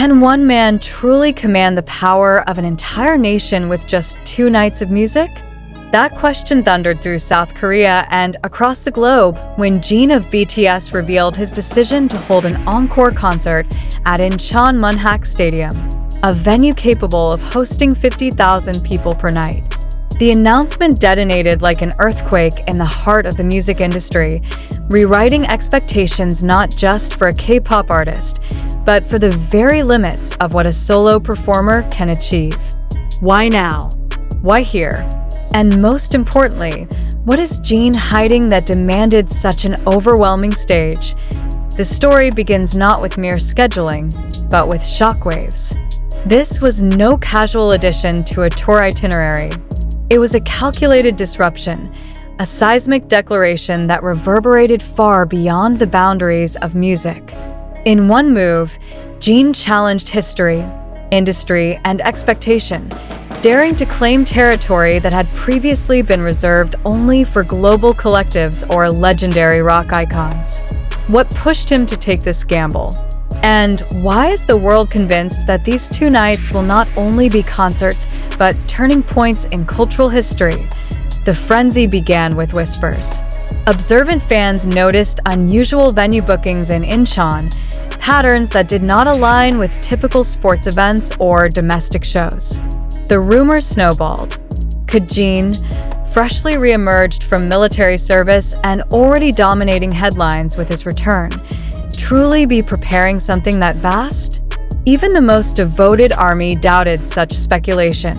Can one man truly command the power of an entire nation with just 2 nights of music? That question thundered through South Korea and across the globe when Jin of BTS revealed his decision to hold an encore concert at Incheon Munhak Stadium, a venue capable of hosting 50,000 people per night. The announcement detonated like an earthquake in the heart of the music industry, rewriting expectations not just for a K-pop artist, but for the very limits of what a solo performer can achieve. Why now? Why here? And most importantly, what is Jin hiding that demanded such an overwhelming stage? The story begins not with mere scheduling, but with shockwaves. This was no casual addition to a tour itinerary. It was a calculated disruption, a seismic declaration that reverberated far beyond the boundaries of music. In one move, Jin challenged history, industry, and expectation, daring to claim territory that had previously been reserved only for global collectives or legendary rock icons. What pushed him to take this gamble? And why is the world convinced that these 2 nights will not only be concerts, but turning points in cultural history? The frenzy began with whispers. Observant fans noticed unusual venue bookings in Incheon, patterns that did not align with typical sports events or domestic shows. The rumors snowballed. Could Jin, freshly re-emerged from military service and already dominating headlines with his return, truly be preparing something that vast? Even the most devoted army doubted such speculation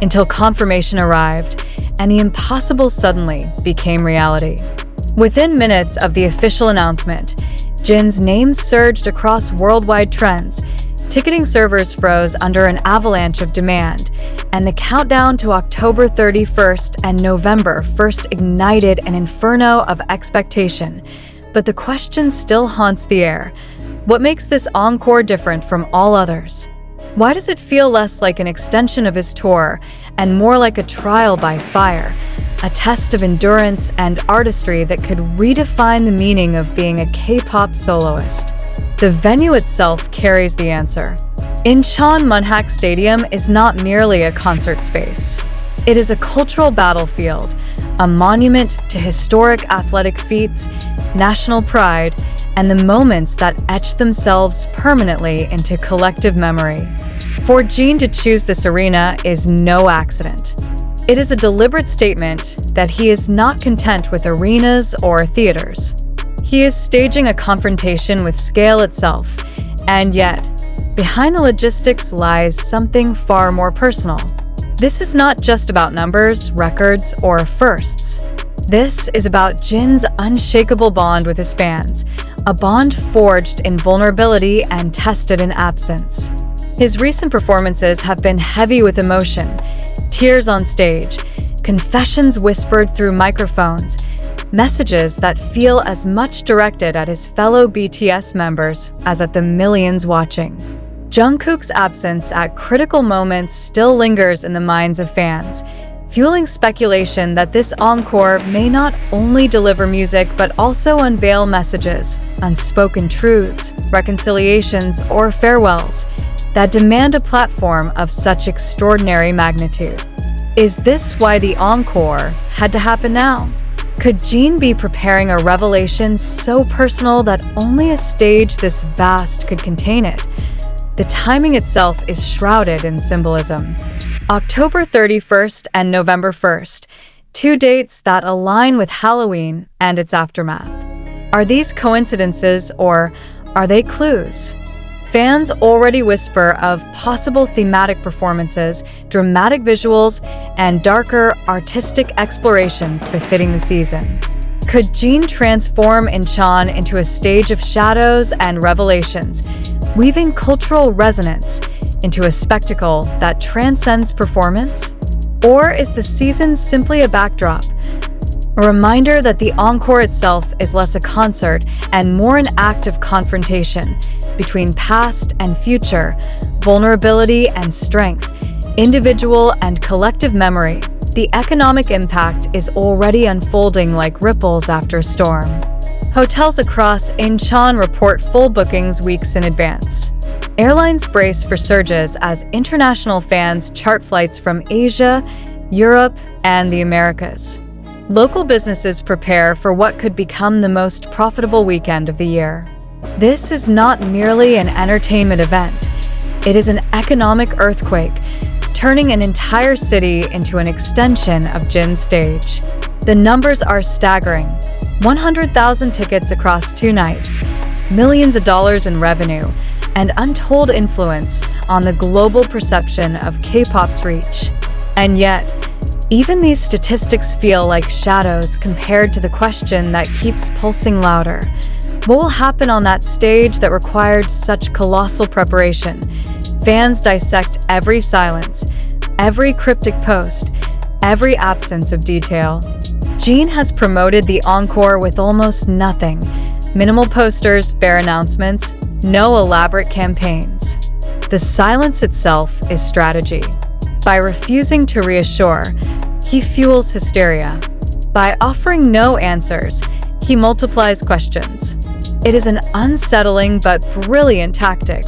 until confirmation arrived, and the impossible suddenly became reality. Within minutes of the official announcement, Jin's name surged across worldwide trends. Ticketing servers froze under an avalanche of demand, and the countdown to October 31st and November 1st ignited an inferno of expectation. But the question still haunts the air. What makes this encore different from all others? Why does it feel less like an extension of his tour and more like a trial by fire, a test of endurance and artistry that could redefine the meaning of being a K-pop soloist? The venue itself carries the answer. Incheon Munhak Stadium is not merely a concert space. It is a cultural battlefield, a monument to historic athletic feats, national pride, and the moments that etch themselves permanently into collective memory. For Jin to choose this arena is no accident. It is a deliberate statement that he is not content with arenas or theaters. He is staging a confrontation with scale itself, and yet, behind the logistics lies something far more personal. This is not just about numbers, records, or firsts. This is about Jin's unshakable bond with his fans, a bond forged in vulnerability and tested in absence. His recent performances have been heavy with emotion, tears on stage, confessions whispered through microphones, messages that feel as much directed at his fellow BTS members as at the millions watching. Jungkook's absence at critical moments still lingers in the minds of fans, fueling speculation that this encore may not only deliver music but also unveil messages, unspoken truths, reconciliations, or farewells that demand a platform of such extraordinary magnitude. Is this why the encore had to happen now? Could Jin be preparing a revelation so personal that only a stage this vast could contain it? The timing itself is shrouded in symbolism. October 31st and November 1st, 2 dates that align with Halloween and its aftermath. Are these coincidences or are they clues? Fans already whisper of possible thematic performances, dramatic visuals, and darker artistic explorations befitting the season. Could Jin transform Incheon into a stage of shadows and revelations, weaving cultural resonance into a spectacle that transcends performance? Or is the season simply a backdrop, a reminder that the encore itself is less a concert and more an act of confrontation between past and future, vulnerability and strength, individual and collective memory? The economic impact is already unfolding like ripples after a storm. Hotels across Incheon report full bookings weeks in advance. Airlines brace for surges as international fans chart flights from Asia, Europe, and the Americas. Local businesses prepare for what could become the most profitable weekend of the year. This is not merely an entertainment event. It is an economic earthquake, turning an entire city into an extension of Jin's stage. The numbers are staggering. 100,000 tickets across 2 nights, millions of dollars in revenue, and untold influence on the global perception of K-pop's reach. And yet, even these statistics feel like shadows compared to the question that keeps pulsing louder. What will happen on that stage that required such colossal preparation? Fans dissect every silence, every cryptic post, every absence of detail. Jin has promoted the Encore with almost nothing. Minimal posters, bare announcements, no elaborate campaigns. The silence itself is strategy. By refusing to reassure, he fuels hysteria. By offering no answers, he multiplies questions. It is an unsettling but brilliant tactic,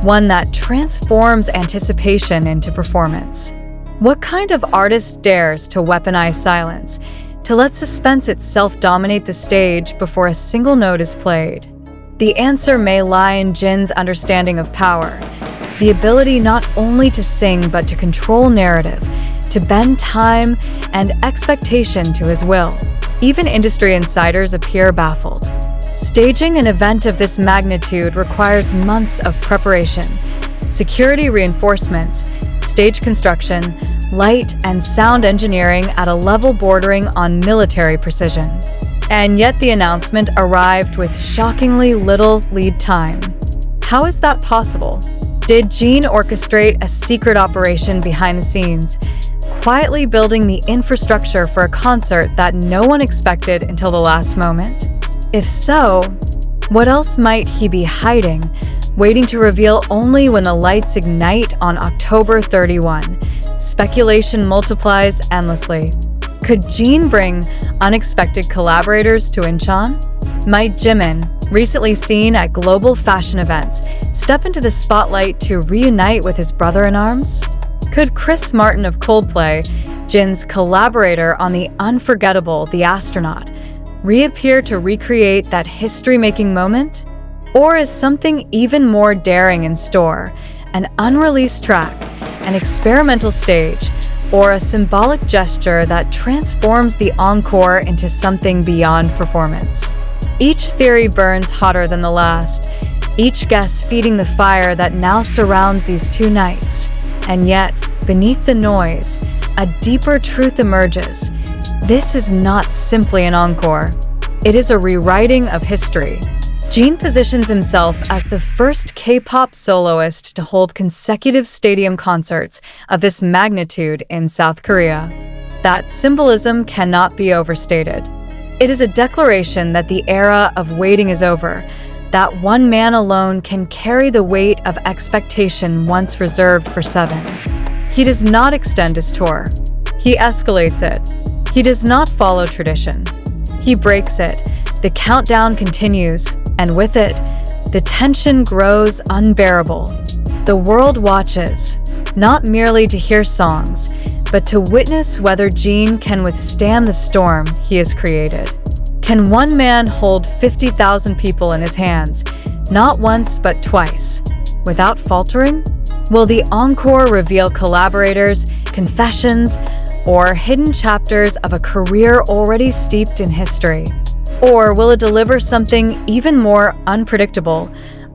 one that transforms anticipation into performance. What kind of artist dares to weaponize silence, to let suspense itself dominate the stage before a single note is played? The answer may lie in Jin's understanding of power, the ability not only to sing but to control narrative, to bend time and expectation to his will. Even industry insiders appear baffled. Staging an event of this magnitude requires months of preparation, security reinforcements, stage construction, light and sound engineering at a level bordering on military precision. And yet the announcement arrived with shockingly little lead time. How is that possible? Did Jin orchestrate a secret operation behind the scenes, quietly building the infrastructure for a concert that no one expected until the last moment? If so, what else might he be hiding, waiting to reveal only when the lights ignite on October 31? Speculation multiplies endlessly. Could Jin bring unexpected collaborators to Incheon? Might Jimin, recently seen at global fashion events, step into the spotlight to reunite with his brother-in-arms? Could Chris Martin of Coldplay, Jin's collaborator on the unforgettable The Astronaut, reappear to recreate that history-making moment? Or is something even more daring in store, an unreleased track, an experimental stage, or a symbolic gesture that transforms the Encore into something beyond performance? Each theory burns hotter than the last, each guess feeding the fire that now surrounds these 2 nights. And yet, beneath the noise, a deeper truth emerges. This is not simply an encore. It is a rewriting of history. Jin positions himself as the first K-pop soloist to hold consecutive stadium concerts of this magnitude in South Korea. That symbolism cannot be overstated. It is a declaration that the era of waiting is over, that one man alone can carry the weight of expectation once reserved for 7. He does not extend his tour. He escalates it. He does not follow tradition. He breaks it. The countdown continues, and with it, the tension grows unbearable. The world watches, not merely to hear songs, but to witness whether Jin can withstand the storm he has created. Can one man hold 50,000 people in his hands, not once but twice, without faltering? Will the Encore reveal collaborators, confessions, or hidden chapters of a career already steeped in history? Or will it deliver something even more unpredictable,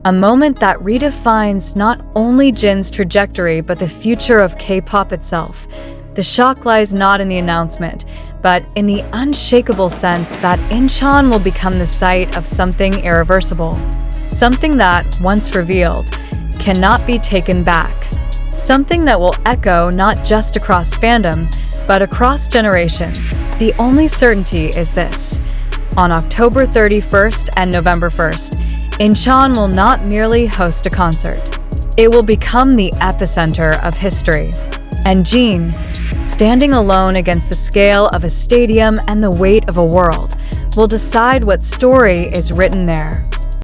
a moment that redefines not only Jin's trajectory but the future of K-pop itself? The shock lies not in the announcement, but in the unshakable sense that Incheon will become the site of something irreversible. Something that, once revealed, cannot be taken back. Something that will echo not just across fandom, but across generations. The only certainty is this. On October 31st and November 1st, Incheon will not merely host a concert. It will become the epicenter of history. And Jin, standing alone against the scale of a stadium and the weight of a world, will decide what story is written there.